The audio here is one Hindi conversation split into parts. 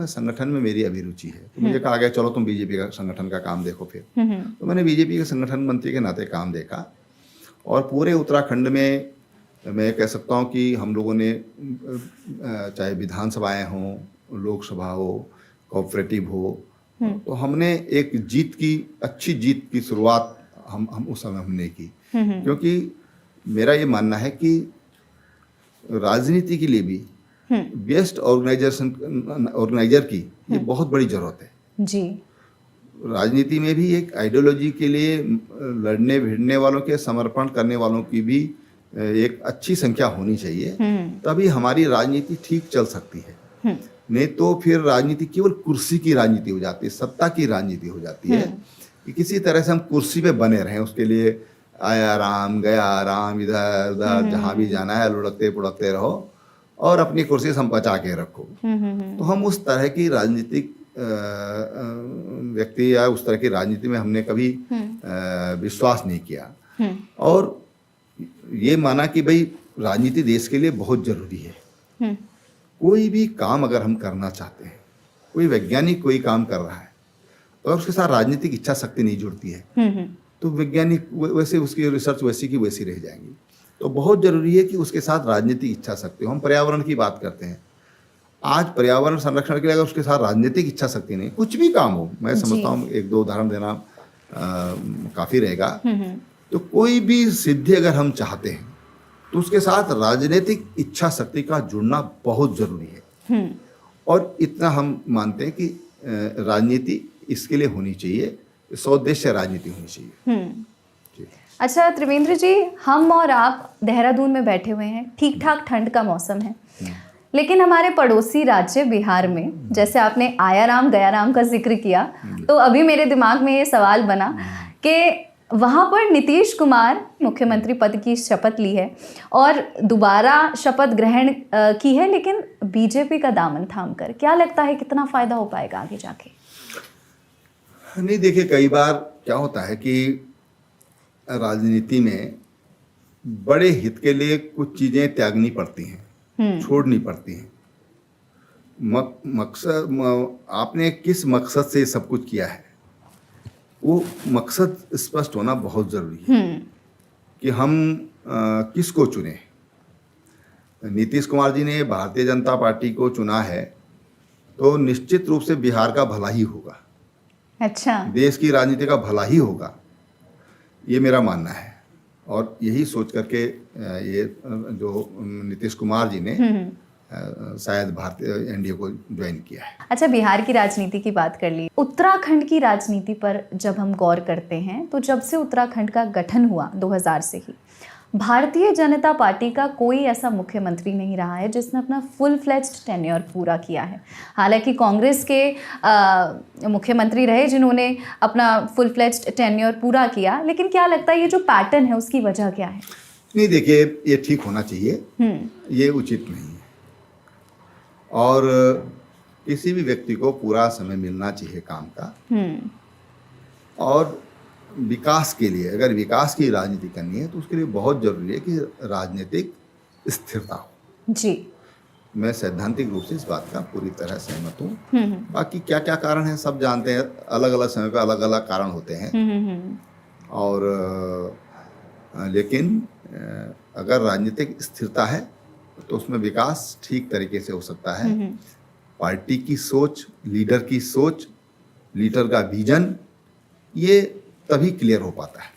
मैं संगठन में मेरी अभिरुचि है। तो मुझे कहा गया चलो तुम बीजेपी का संगठन का काम देखो फिर। तो मैंने बीजेपी के संगठन मंत्री के नाते काम देखा और पूरे उत्तराखंड में मैं कह सकता हूँ कि हम लोगों ने चाहे विधानसभाएं हों, लोकसभा हो, कोऑपरेटिव हो, तो हमने एक अच्छी जीत की शुरुआत हम उस समय हमने की। क्योंकि मेरा ये मानना है कि राजनीति के लिए भी बेस्ट ऑर्गेनाइजर की ये बहुत बड़ी जरूरत है जी। राजनीति में भी एक आइडियोलॉजी के लिए लड़ने भिड़ने वालों के, समर्पण करने वालों की भी एक अच्छी संख्या होनी चाहिए, तभी हमारी राजनीति ठीक चल सकती है। नहीं तो फिर राजनीति केवल कुर्सी की राजनीति हो जाती है, सत्ता की राजनीति हो जाती है कि किसी तरह से हम कुर्सी पे बने रहें, उसके लिए आया राम गया राम, इधर उधर जहां भी जाना है लुढ़कते पुढ़कते रहो और अपनी कुर्सी संपचा के रखो। तो हम उस तरह की राजनीतिक व्यक्ति या उस तरह की राजनीति में हमने कभी विश्वास नहीं किया और ये माना कि भाई राजनीति देश के लिए बहुत जरूरी है। कोई भी काम अगर हम करना चाहते हैं, कोई वैज्ञानिक कोई काम कर रहा है और उसके साथ राजनीतिक इच्छा शक्ति नहीं जुड़ती है तो वैज्ञानिक वैसे उसकी रिसर्च वैसी की वैसी रह जाएंगी। तो बहुत जरूरी है कि उसके साथ राजनीतिक इच्छा शक्ति हो। हम पर्यावरण की बात करते हैं, आज पर्यावरण संरक्षण के लिए अगर उसके साथ राजनीतिक इच्छा शक्ति नहीं, कुछ भी काम हो, मैं समझता हूँ एक दो उदाहरण देना काफी रहेगा। तो कोई भी सिद्धि अगर हम चाहते हैं तो उसके साथ राजनीतिक इच्छा शक्ति का जुड़ना बहुत जरूरी है और इतना हम मानते हैं कि राजनीति इसके लिए होनी चाहिए, सौदेश्य राजनीति होनी चाहिए। अच्छा त्रिवेंद्र जी, हम और आप देहरादून में बैठे हुए हैं, ठीक ठाक ठंड का मौसम है, लेकिन हमारे पड़ोसी राज्य बिहार में, जैसे आपने आया राम गया राम का जिक्र किया, तो अभी मेरे दिमाग में ये सवाल बना कि वहाँ पर नीतीश कुमार मुख्यमंत्री पद की शपथ ली है और दोबारा शपथ ग्रहण की है, लेकिन बीजेपी का दामन थाम कर। क्या लगता है कितना फायदा हो पाएगा आगे जाके? नहीं, देखिए कई बार क्या होता है कि राजनीति में बड़े हित के लिए कुछ चीजें त्यागनी पड़ती हैं, छोड़नी पड़ती हैं। मकसद आपने किस मकसद से सब कुछ किया है, वो मकसद स्पष्ट होना बहुत जरूरी है कि हम किसको चुने। नीतीश कुमार जी ने भारतीय जनता पार्टी को चुना है तो निश्चित रूप से बिहार का भला ही होगा। अच्छा, देश की राजनीति का भला ही होगा, ये मेरा मानना है और यही सोच करके ये जो नीतीश कुमार जी ने शायद भारतीय एनडीए को ज्वाइन किया है। अच्छा, बिहार की राजनीति की बात कर ली, उत्तराखंड की राजनीति पर जब हम गौर करते हैं तो जब से उत्तराखंड का गठन हुआ 2000 से ही, भारतीय जनता पार्टी का कोई ऐसा मुख्यमंत्री नहीं रहा है जिसने अपना फुल फ्लेज्ड टेन्योर पूरा किया है। हालांकि कांग्रेस के मुख्यमंत्री रहे जिन्होंने अपना फुल फ्लेज्ड टेन्योर पूरा किया, लेकिन क्या लगता है ये जो पैटर्न है उसकी वजह क्या है? नहीं, देखिए ये ठीक होना चाहिए, ये उचित नहीं है और किसी भी व्यक्ति को पूरा समय मिलना चाहिए काम का। और विकास के लिए, अगर विकास की राजनीति करनी है तो उसके लिए बहुत जरूरी है कि राजनीतिक स्थिरता हो। जी, मैं सैद्धांतिक रूप से इस बात का पूरी तरह सहमत हूँ। बाकी क्या क्या कारण है सब जानते हैं, अलग अलग समय पे अलग अलग कारण होते हैं और लेकिन अगर राजनीतिक स्थिरता है तो उसमें विकास ठीक तरीके से हो सकता है। पार्टी की सोच, लीडर की सोच, लीडर का विजन, ये तभी क्लियर हो पाता है।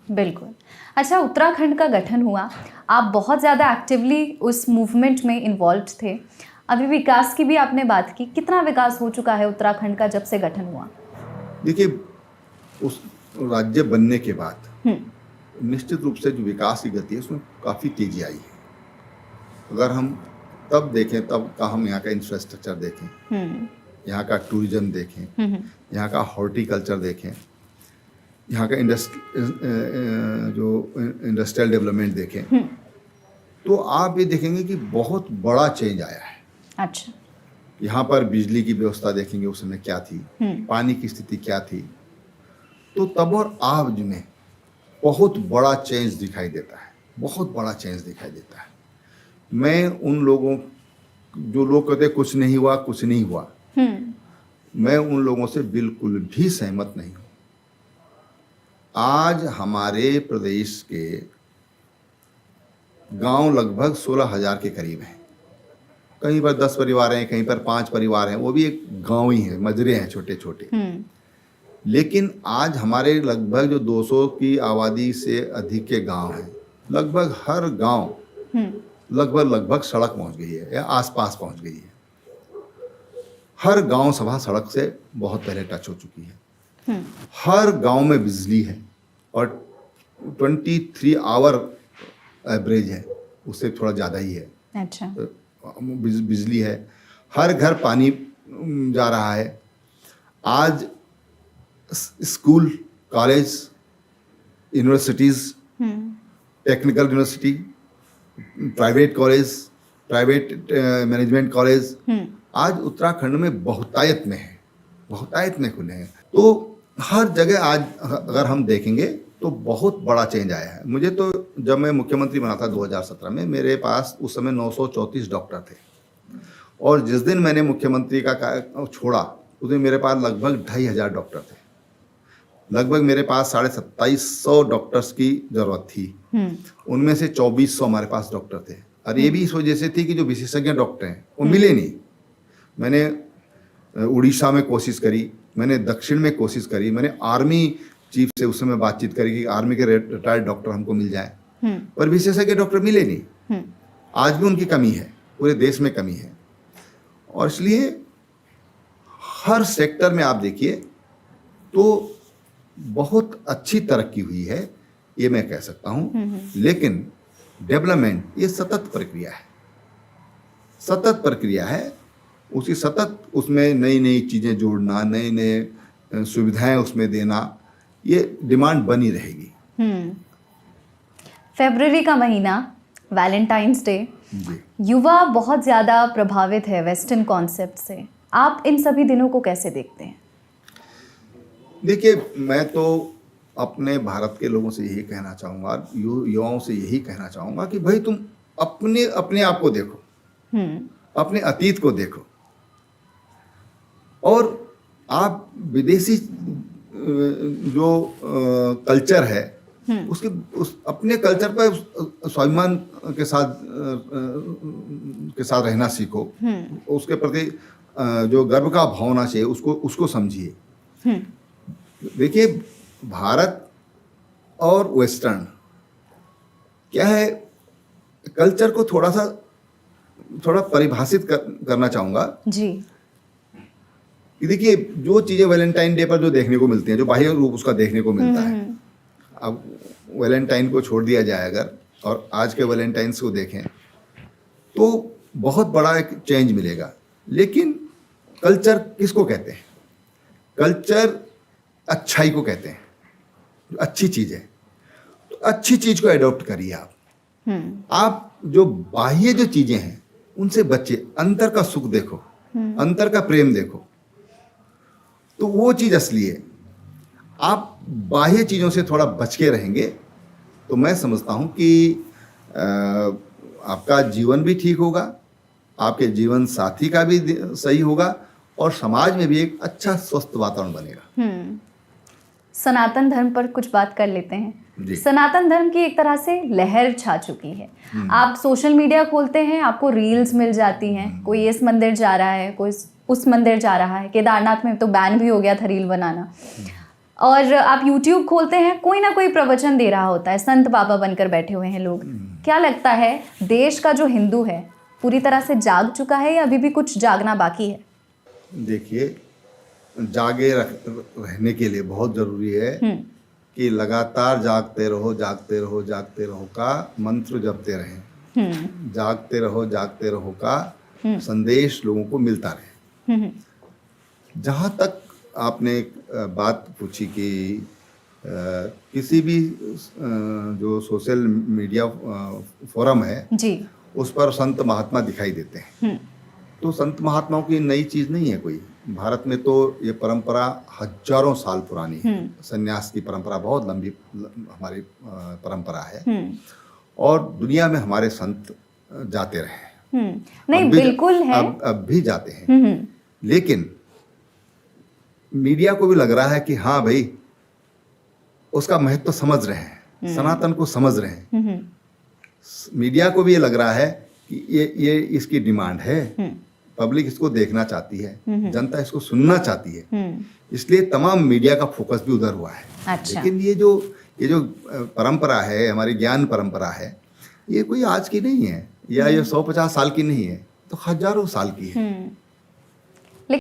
बिल्कुल। अच्छा, उत्तराखंड का गठन हुआ, आप बहुत ज़्यादा एक्टिवली उस मूवमेंट में इन्वॉल्व थे। अभी विकास की भी आपने बात की, कितना विकास हो चुका है उत्तराखंड का जब से गठन हुआ? देखिए, उस राज्य बनने के बाद निश्चित रूप से जो विकास की गति है उसमें काफ़ी तेजी आई है। अगर हम तब देखें, तब का हम यहाँ का इंफ्रास्ट्रक्चर देखें, यहाँ का टूरिज्म देखें, यहाँ का हॉर्टिकल्चर देखें, यहाँ का इंडस्ट्रियल डेवलपमेंट देखें, तो आप ये देखेंगे कि बहुत बड़ा चेंज आया है। अच्छा, यहाँ पर बिजली की व्यवस्था देखेंगे उस समय क्या थी, पानी की स्थिति क्या थी, तो तब और आज में बहुत बड़ा चेंज दिखाई देता है, बहुत बड़ा चेंज दिखाई देता है। मैं उन लोगों जो लोग कहते हैं कुछ नहीं हुआ, कुछ नहीं हुआ, मैं उन लोगों से बिल्कुल भी सहमत नहीं हूं। आज हमारे प्रदेश के गांव लगभग 16,000 के करीब हैं। कहीं पर 10 परिवार हैं, कहीं पर 5 परिवार हैं, वो भी एक गांव ही है, मजरे हैं छोटे छोटे। लेकिन आज हमारे लगभग जो 200 की आबादी से अधिक के गांव हैं, लगभग हर गांव लगभग सड़क पहुंच गई है या आसपास पहुंच गई है। हर गांव सभा सड़क से बहुत पहले टच हो चुकी है। हर गांव में बिजली है और 23 आवर एवरेज है, उससे थोड़ा ज़्यादा ही है। अच्छा। बिजली है, हर घर पानी जा रहा है। आज school, college, universities, technical university, private college, private management college आज उत्तराखंड में बहुतायत में है, बहुतायत में खुले हैं। तो हर जगह आज अगर हम देखेंगे तो बहुत बड़ा चेंज आया है। मुझे तो जब मैं मुख्यमंत्री बना था 2017 में, मेरे पास उस समय 934 डॉक्टर थे और जिस दिन मैंने मुख्यमंत्री का कार्य छोड़ा उस दिन मेरे पास लगभग 2,500 डॉक्टर थे। लगभग मेरे पास 2,750 डॉक्टर्स की ज़रूरत थी, उनमें से 2,400 हमारे पास डॉक्टर थे। और ये भी इस वजह से थी कि जो विशेषज्ञ डॉक्टर हैं वो मिले नहीं। मैंने उड़ीसा में कोशिश करी, मैंने दक्षिण में कोशिश करी, मैंने आर्मी चीफ से उस समय बातचीत करी कि आर्मी के रिटायर्ड डॉक्टर हमको मिल जाए, पर विशेषज्ञ डॉक्टर मिले नहीं। आज भी उनकी कमी है, पूरे देश में कमी है। और इसलिए हर सेक्टर में आप देखिए तो बहुत अच्छी तरक्की हुई है, ये मैं कह सकता हूँ। लेकिन डेवलपमेंट ये सतत प्रक्रिया है, सतत प्रक्रिया है। उसी सतत उसमें नई नई चीज़ें जोड़ना, नए नए सुविधाएं उसमें देना, ये डिमांड बनी रहेगी। फरवरी का महीना, वैलेंटाइंस डे, युवा बहुत ज़्यादा प्रभावित है वेस्टर्न कॉन्सेप्ट से। आप इन सभी दिनों को कैसे देखते हैं? देखिए, मैं तो अपने भारत के लोगों से यही कहना चाहूँगा, युवाओं से यही कहना चाहूँगा कि भाई तुम अपने आप को देखो, अपने अतीत को देखो और आप विदेशी जो कल्चर है उस अपने कल्चर पर स्वाभिमान के साथ रहना सीखो। उसके प्रति जो गर्व का भावना चाहिए उसको समझिए। देखिए, भारत और वेस्टर्न क्या है, कल्चर को थोड़ा परिभाषित करना चाहूँगा जी। देखिए, जो चीज़ें वैलेंटाइन डे पर जो देखने को मिलती हैं, जो बाह्य रूप उसका देखने को मिलता है, अब वैलेंटाइन को छोड़ दिया जाए अगर और आज के वैलेंटाइंस को देखें तो बहुत बड़ा एक चेंज मिलेगा। लेकिन कल्चर किसको कहते हैं? कल्चर अच्छाई को कहते हैं, अच्छी चीज़ है। तो अच्छी चीज़ को एडॉप्ट करिए आप जो बाह्य जो चीज़ें हैं उनसे बचिए, अंतर का सुख देखो, अंतर का प्रेम देखो, तो वो चीज़ असली है। आप बाह्य चीज़ों से थोड़ा बच के रहेंगे तो मैं समझता हूँ कि आपका जीवन भी ठीक होगा, आपके जीवन साथी का भी सही होगा और समाज में भी एक अच्छा स्वस्थ वातावरण बनेगा। सनातन धर्म पर कुछ बात कर लेते हैं। सनातन धर्म की एक तरह से लहर छा चुकी है। आप सोशल मीडिया खोलते हैं, आपको रील्स मिल जाती हैं, कोई इस मंदिर जा रहा है, कोई उस मंदिर जा रहा है। केदारनाथ में तो बैन भी हो गया था रील बनाना। और आप YouTube खोलते हैं, कोई ना कोई प्रवचन दे रहा होता है, संत बाबा बनकर बैठे हुए हैं लोग। क्या लगता है, देश का जो हिंदू है पूरी तरह से जाग चुका है या अभी भी कुछ जागना बाकी है? देखिए, जागे रहने के लिए बहुत ज़रूरी है कि लगातार जागते रहो, जागते रहो, जागते रहो का मंत्र जपते रहें। जागते रहो का संदेश लोगों को मिलता रहे। जहाँ तक आपने एक बात पूछी कि किसी भी जो सोशल मीडिया फोरम है जी, उस पर संत महात्मा दिखाई देते हैं। तो संत महात्माओं की नई चीज़ नहीं है कोई। भारत में तो ये परंपरा हजारों साल पुरानी है। संन्यास की परंपरा बहुत लंबी हमारी परंपरा है और दुनिया में हमारे संत जाते रहे। नहीं अब भी बिल्कुल है। अब भी जाते हैं, लेकिन मीडिया को भी लग रहा है कि हाँ भाई उसका महत्व तो समझ रहे हैं, सनातन को समझ रहे हैं। मीडिया को भी ये लग रहा है कि ये इसकी डिमांड है, पब्लिक इसको देखना चाहती है, जनता इसको सुनना चाहती है, इसलिए तमाम मीडिया का फोकस भी उधर हुआ है। अच्छा। लेकिन ये जो परंपरा है, हमारी ज्ञान परंपरा है, ये कोई आज की नहीं है, या ये 150 साल की नहीं है, तो हजारों साल की है।